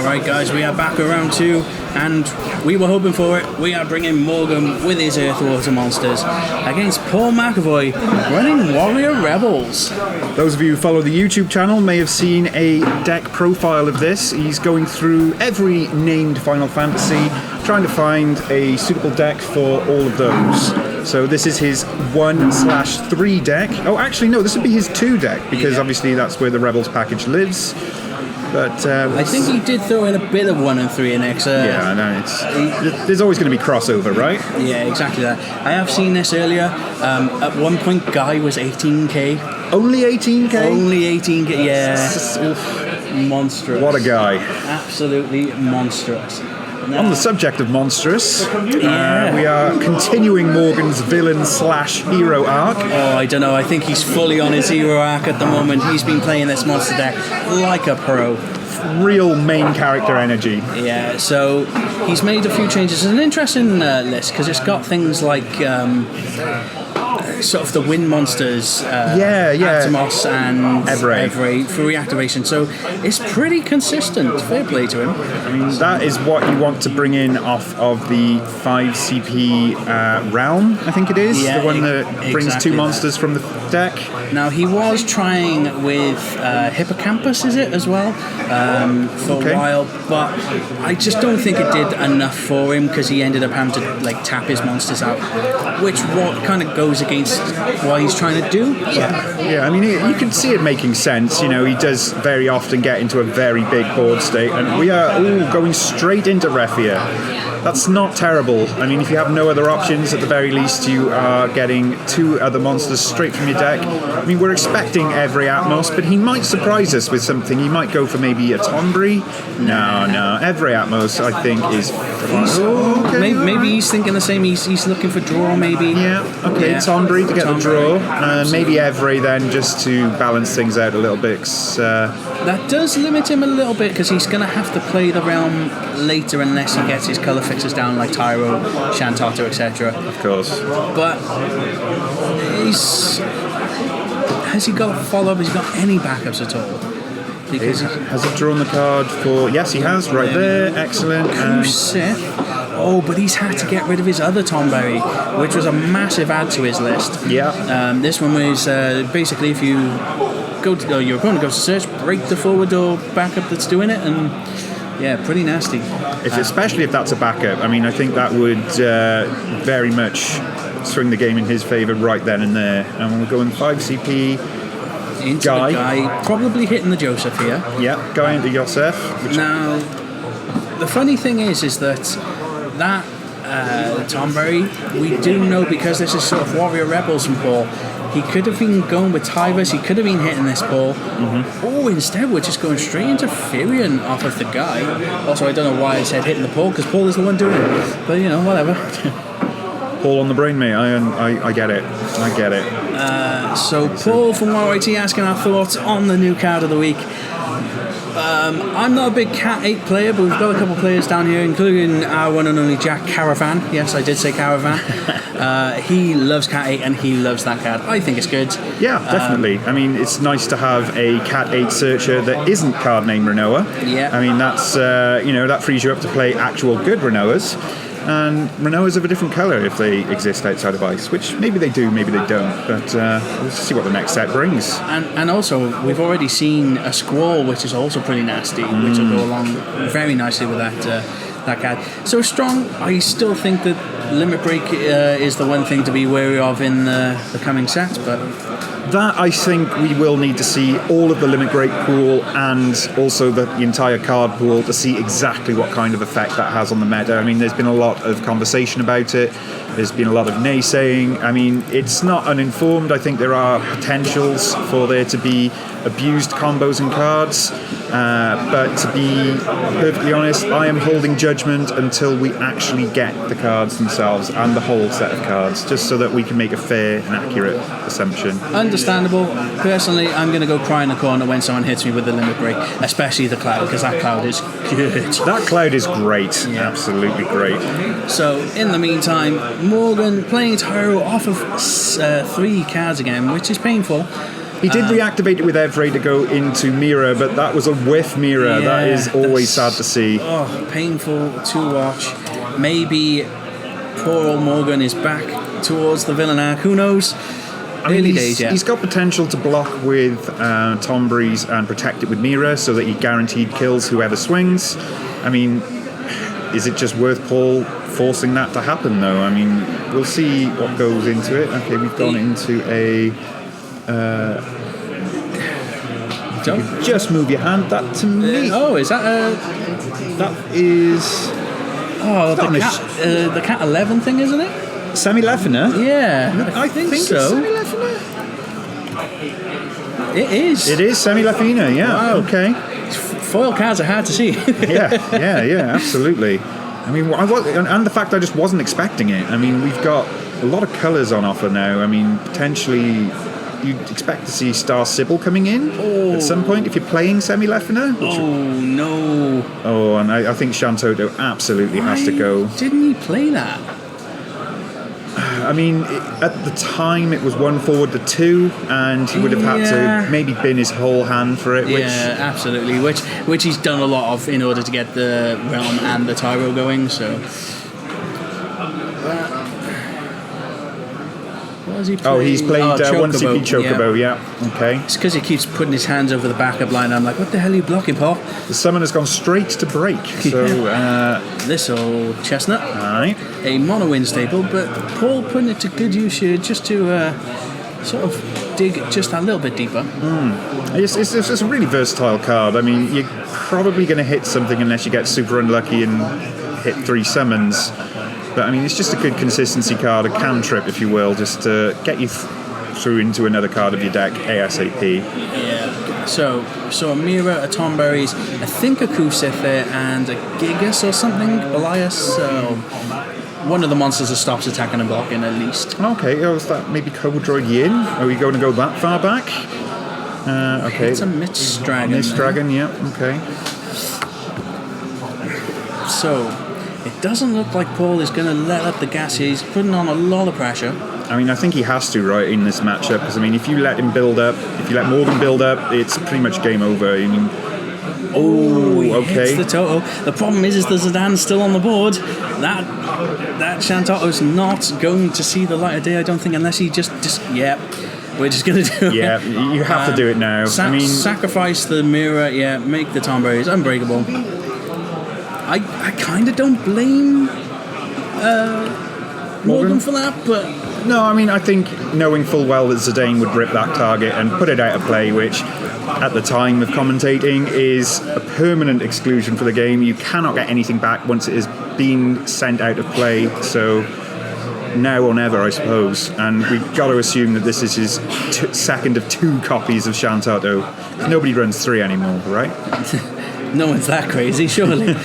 Alright guys, we are back with round 2 and we were hoping for it. We are bringing Morgan with his Earthwater monsters against Paul McAvoy running Warrior Rebels. Those of you who follow the YouTube channel may have seen a deck profile of this. He's going through every named Final Fantasy, trying to find a suitable deck for all of those. So this is his 1/3 deck. Oh, actually no, this would be his 2 deck, because obviously that's where the Rebels package lives. But I think he did throw in a bit of 1 and 3 in X. Yeah, I know. There's always going to be crossover, right? Yeah, exactly that. I have seen this earlier. At one point, Guy was 18k. Only 18k? Only 18k, yeah. Monstrous. What a guy. Absolutely monstrous. On the subject of monstrous, we are continuing Morgan's villain/hero arc. Oh, I don't know. I think he's fully on his hero arc at the moment. He's been playing this monster deck like a pro. Real main character energy. Yeah, so he's made a few changes. It's an interesting list because it's got things like sort of the wind monsters, Atomos and Evray for reactivation. So it's pretty consistent. Fair play to him. I mean, that is what you want to bring in off of the 5 CP realm, I think it is. Yeah, the one that brings 2 monsters from the deck. Now, he was trying with Hippocampus, is it, as well, for a while, but I just don't think it did enough for him because he ended up having to tap his monsters out, which kind of goes against what he's trying to do. Yeah, I mean, you can see it making sense. You know, he does very often get into a very big board state, and we are going straight into Refia. That's not terrible. I mean, if you have no other options, at the very least, you are getting 2 other monsters straight from your deck. I mean, we're expecting every Atmos, but he might surprise us with something. He might go for maybe a Tonberry. No. Every Atmos, I think, is... Maybe he's thinking the same. He's looking for draw, maybe. Yeah, Tonberry to get the draw. And maybe Evray then, just to balance things out a little bit. That does limit him a little bit, because he's going to have to play the realm later unless he gets his colour fixes down like Tyro, Shantato, etc. Of course. But has he got a follow-up? Has he got any backups at all? Because has he drawn the card for... Yes, he has, right there. Excellent. Sith. Oh, but he's had to get rid of his other Tonberry, which was a massive add to his list. Yeah. This one was basically if you your opponent goes to search, break the forward or backup that's doing it, and pretty nasty. Especially if that's a backup. I mean, I think that would very much swing the game in his favour right then and there. And we'll go in 5 CP. Into the Guy, probably hitting the Joseph here. Yeah, Guy into Joseph. Now, the funny thing is that Tonberry, we do know, because this is sort of Warrior Rebels and Paul, he could have been going with Tyvus, he could have been hitting this ball. Oh, instead we're just going straight into Furion off of the Guy. Also, I don't know why I said hitting the Paul, because Paul is the one doing it. But, whatever. Paul on the brain, mate. I get it. I get it. So Paul from YYT asking our thoughts on the new card of the week. I'm not a big Cat 8 player, but we've got a couple of players down here, including our one and only Jack Caravan. Yes, I did say Caravan. He loves Cat 8 and he loves that card. I think it's good. Yeah, definitely. I mean, it's nice to have a Cat 8 searcher that isn't card name Renoa. Yeah. I mean, that's that frees you up to play actual good Renoas. And Renoas of a different colour if they exist outside of Ice, which maybe they do, maybe they don't, but we'll see what the next set brings. And also, we've already seen a Squall, which is also pretty nasty, which will go along very nicely with that card. So strong, I still think that Limit Break is the one thing to be wary of in the coming set, but... That, I think, we will need to see all of the Limit Break pool and also the entire card pool to see exactly what kind of effect that has on the meta. I mean, there's been a lot of conversation about it. There's been a lot of naysaying. I mean, it's not uninformed. I think there are potentials for there to be abused combos and cards. But to be perfectly honest, I am holding judgment until we actually get the cards themselves and the whole set of cards, just so that we can make a fair and accurate assumption. Understandable. Personally, I'm going to go cry in the corner when someone hits me with the Limit Break, especially the Cloud, because that Cloud is good. That Cloud is great. Yeah. Absolutely great. So, in the meantime, Morgan playing Tyro off of 3 cards again, which is painful. He did reactivate it with Evray to go into Mira, but that was a whiff Mira. Yeah, that is always sad to see. Oh, painful to watch. Maybe poor old Morgan is back towards the villain arc. Who knows? Early days, yeah. He's got potential to block with Tombreeze and protect it with Mira so that he guaranteed kills whoever swings. I mean, is it just worth Paul forcing that to happen, though? I mean, we'll see what goes into it. Okay, we've gone into a... just move your hand. That to me... is that... that is... Oh, the cat 11 thing, isn't it? Semi-Leffiner? Yeah, I think so. It's Semi-Leffiner? It is. It is Semi-Leffiner, yeah. Wow. Okay. Foil cards are hard to see. yeah, absolutely. I mean, and the fact I just wasn't expecting it. I mean, we've got a lot of colours on offer now. I mean, potentially you'd expect to see Star Sybil coming in at some point if you're playing Semi-Leffiner. Oh, no. Oh, and I think Shantoto absolutely has to go. Didn't he play that? I mean, at the time it was 1 forward to 2, and he would have had to maybe bin his whole hand for it. Yeah, absolutely. Which he's done a lot of in order to get the Realm and the Tyro going. So, what has he played? Oh, he's played 1 CP Chocobo. Yeah. Okay. It's because he keeps putting his hands over the backup line. I'm like, what the hell are you blocking, Paul? The summon has gone straight to break. So this old chestnut. All right. A mono win staple, but Paul putting it to good use here just to sort of dig just a little bit deeper. It's a really versatile card. I mean, you're probably going to hit something unless you get super unlucky and hit 3 summons. But I mean, it's just a good consistency card, a cantrip, if you will, just to get you through into another card of your deck ASAP. Yeah. So a Mira, a Tomberries, I think a Kusitha, and a Gigas or something, Elias. So one of the monsters that stops attacking and blocking at least. Okay, is that maybe Cobodroid Yin? Are we going to go that far back? Okay. It's a Mist Dragon. Mist Dragon, yeah, okay. So it doesn't look like Paul is going to let up the gas here. He's putting on a lot of pressure. I mean, I think he has to, right, in this matchup, because I mean, if you let him build up, if you let Morgan build up, it's pretty much game over. I mean, hits the Toto. The problem is the Zidane's still on the board. That Shantoto's not going to see the light of day, I don't think, unless he just we're just going to do it. Yeah, you have to do it now. I mean, sacrifice the Mira, make the Tomberries unbreakable. I kind of don't blame Morgan for that, but... No, I mean, I think knowing full well that Zidane would rip that target and put it out of play, which at the time of commentating is a permanent exclusion for the game. You cannot get anything back once it has been sent out of play, so now or never, I suppose. And we've got to assume that this is his second of 2 copies of Shantoto. Nobody runs 3 anymore, right? No one's that crazy, surely.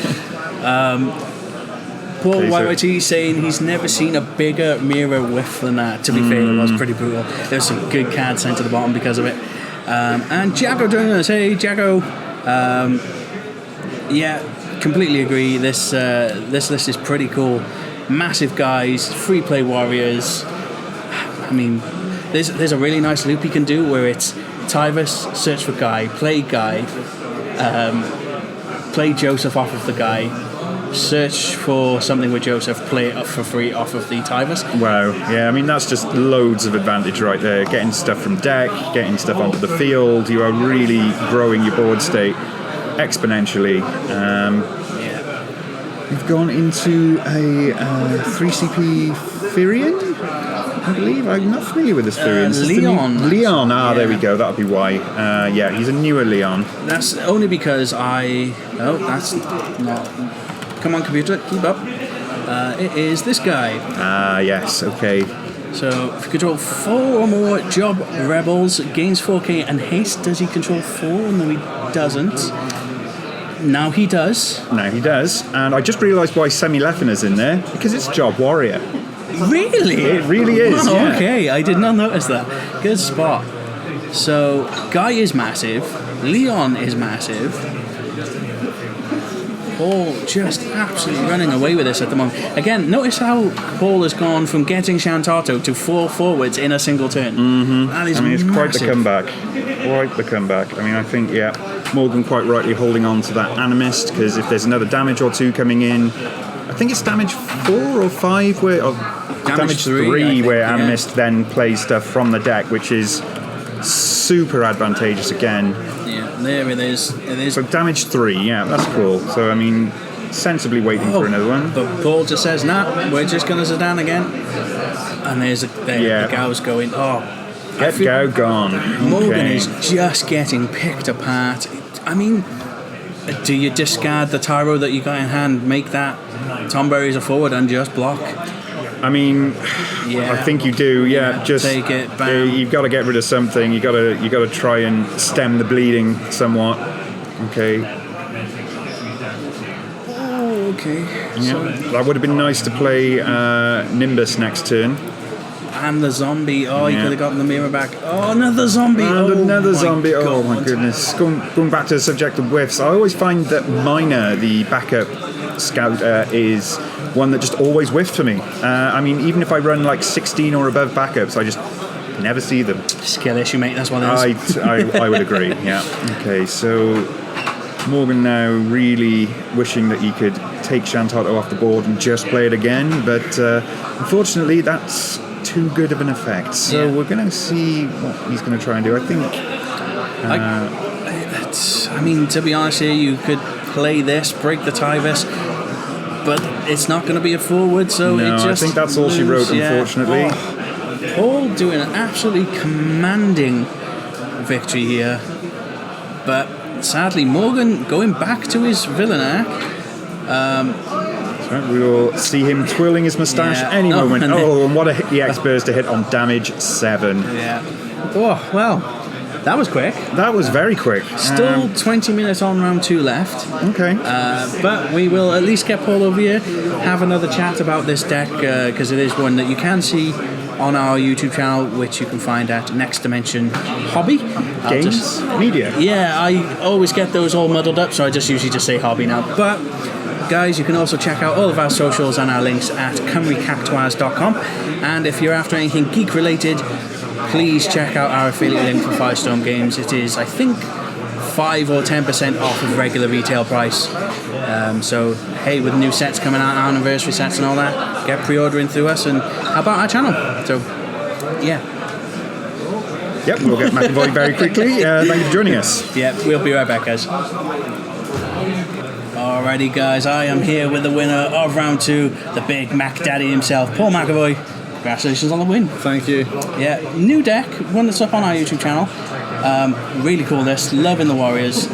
Paul YYT saying he's never seen a bigger Mira whiff than that. To be fair, it was pretty brutal. There's some good cards sent to the bottom because of it. And Jago joining us. Hey, Jago. Completely agree. This list is pretty cool. Massive guys, free play warriors. I mean, there's a really nice loop you can do where it's Tyvus, search for Guy, play Joseph off of the Guy, search for something with Joseph, play it up for free off of the Tyvus. Wow, yeah, I mean, that's just loads of advantage right there. Getting stuff from deck, getting stuff onto the field, you are really growing your board state exponentially. We've gone into a 3CP Firion, I believe. I'm not familiar with this Firion. Leon. Leon, there we go, that'll be why. He's a newer Leon. That's only because that's not... Come on, computer, keep up. It is this guy. Yes, okay. So, if you control 4 or more Job Rebels, gains 4k and haste. Does he control 4? No, he doesn't. Now he does. And I just realised why Semi-Leffina's in there, because it's Job Warrior. Really? It really is, yeah. Okay, I did not notice that. Good spot. So, Guy is massive. Leon is massive. Paul just absolutely running away with this at the moment. Again, notice how Paul has gone from getting Shantato to 4 forwards in a single turn. That is it's massive. quite the comeback. Quite the comeback. I mean, I think, Morgan quite rightly holding on to that Animist, because if there's another damage or 2 coming in, I think it's damage 4 or 5 where... damage 3 where Animist then plays stuff from the deck, which is super advantageous again. Yeah, there it is. So damage 3, that's cool. So, I mean, sensibly waiting for another one. But Paul just says, nah, we're just going to Zidane again. And the Gau's going, Get Gao gone. Morgan is just getting picked apart. I mean, do you discard the Tyro that you got in hand, make that Tomberry's a forward and just block? I mean, I think you do. Just take it back. You've got to get rid of something. You got to try and stem the bleeding somewhat. Okay. Oh, okay. Yeah. So, that would have been nice to play Nimbus next turn. And the zombie. Oh, you could have gotten the mirror back. Oh, another zombie. And another zombie. God. Oh my goodness. Going back to the subject of whiffs, I always find that Miner, the backup scout, is one that just always whiffed for me. I mean, even if I run like 16 or above backups, I just never see them. Skill issue, mate. That's what it is. I would agree. Yeah. Okay. So Morgan now really wishing that he could take Shantato off the board and just play it again, but unfortunately, that's too good of an effect. So we're going to see what he's going to try and do. I think. I mean, to be honest here, you could play this, break the Tyvis, but it's not going to be a forward, so no, it just I think that's all she wrote, unfortunately. Paul doing an absolutely commanding victory here, but sadly Morgan going back to his villain arc. We will see him twirling his moustache any moment. And what a hit the X-Burst to hit on damage 7. Yeah. Oh, well, that was quick. That was very quick. Still 20 minutes on round 2 left. Okay. But we will at least get Paul over here, have another chat about this deck, because it is one that you can see on our YouTube channel, which you can find at Next Dimension Hobby. Games? Media. Yeah, I always get those all muddled up, so I just usually just say hobby now. But guys, you can also check out all of our socials and our links at Cactuars.com. And if you're after anything geek related, please check out our affiliate link for Firestorm Games. It is, I think, 5 or 10% off of regular retail price. So, hey, with new sets coming out, anniversary sets and all that, get pre-ordering through us and help out our channel. So, yeah. Yep, we'll get McAvoy very quickly. Thank you for joining us. Yeah, we'll be right back, guys. Alrighty, guys, I am here with the winner of round 2, the big Mac Daddy himself, Paul McAvoy. Congratulations on the win. Thank you. Yeah, new deck, one that's up on our YouTube channel. Really cool list, loving the Warriors.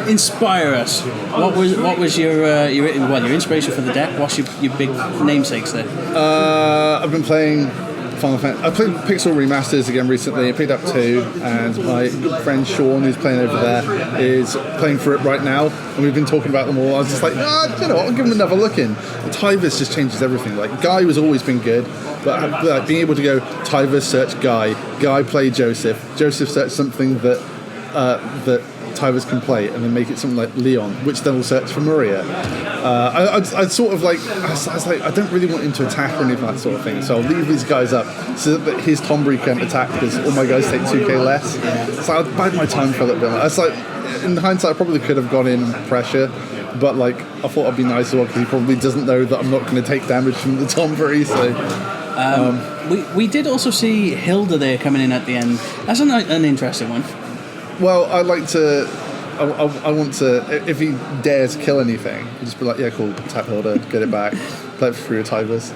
Inspire us. What was your inspiration for the deck? What's your big namesakes there? I've been playing Final Fantasy. I played Pixel Remasters again recently. I picked up 2, and my friend Sean, who's playing over there, is playing for it right now. And we've been talking about them all. I was just like, you know what? I'll give them another look in. The Tyvis just changes everything. Like Guy has always been good, but being able to go Tyvis search Guy play Joseph search something that Tyvis can play, and then make it something like Leon, which then will search for Maria. I'd sort of like, I was like, I don't really want him to attack or anything, that sort of thing. So I'll leave these guys up so that his Tombury can't attack because all my guys take 2k less. So I'd bide my time for a little bit. I was like, in hindsight, I probably could have gone in pressure, but like I thought I'd be nice as well because he probably doesn't know that I'm not going to take damage from the Tombury. So. We did also see Hilda there coming in at the end. That's an interesting one. Well, I'd like to. I want to. If he dares kill anything, just be like, yeah, cool. Tap Hilda, get it back, play it for your Tyvis.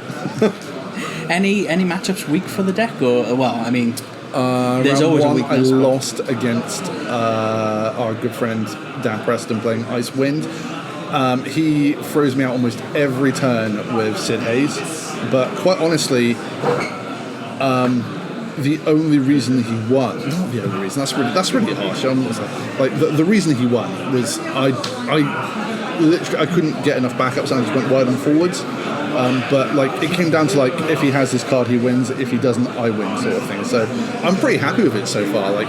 Any matchups weak for the deck, or I mean, there's always a weakness. I lost against our good friend Dan Preston playing Ice Wind. He throws me out almost every turn with Sid Hayes, but quite honestly, the only reason he won, not the only reason, that's really harsh. The reason he won was I literally I couldn't get enough backups and I just went wide and forwards. But like it came down to like if he has this card he wins, if he doesn't I win sort of thing. So I'm pretty happy with it so far. Like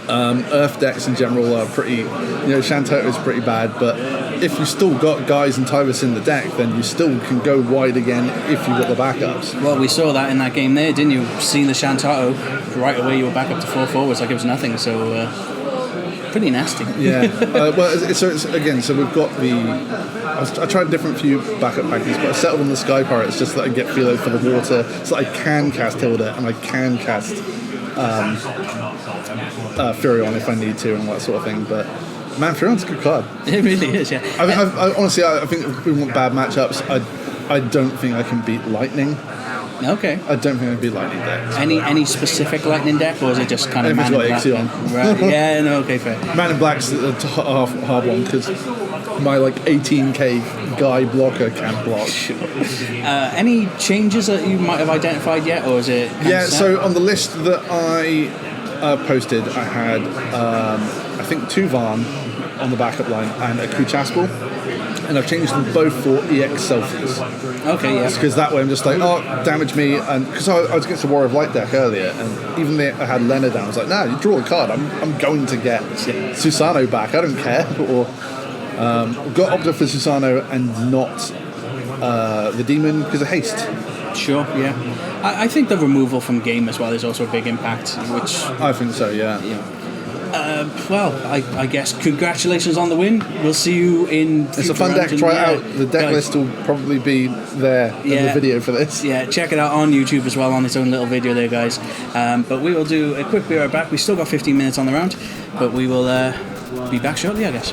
Earth decks in general are pretty, Shantato is pretty bad, but if you still got guys and Tyrus in the deck, then you still can go wide again if you've got the backups. Well, we saw that in that game there, didn't you? Seeing the Shantato, right away you were back up to 4 forwards like it was nothing, so pretty nasty. Yeah. So we've got I tried different few backup packages, but I settled on the Sky Pirates just so that I get Philo for the water, so that I can cast Hilda and I can cast Furion if I need to and all that sort of thing. But man, Furion's a good card. It really is, yeah. I honestly, I think if we want bad matchups, I don't think I can beat Lightning. Okay. I don't think I can beat Lightning decks. Any specific Lightning deck, or is it just kind of If Man it's in got Black? Ixion. Right. Yeah, no, okay, fair. Man in Black's a hard one because my 18k guy blocker can't block. Any changes that you might have identified yet, or is it? So on the list that I posted, I had I think 2 Varn on the backup line and a Kuchaspel, and I've changed them both for EX selfies. Okay, yeah. Because that way I'm just like, damage me, and because I was against the War of Light deck earlier, and even though I had Leonard down, I was like, nah, you draw a card, I'm going to get Susano back, I don't care. Or got Opta for Susano and not the Demon because of haste. Sure, yeah. I think the removal from game as well is also a big impact, which... I think so, yeah. Well, I guess congratulations on the win. We'll see you in... It's a fun deck, try it out. The deck list will probably be there in the video for this. Yeah, check it out on YouTube as well, on its own little video there, guys. But we will do a quick be right back. We've still got 15 minutes on the round, but we will be back shortly, I guess.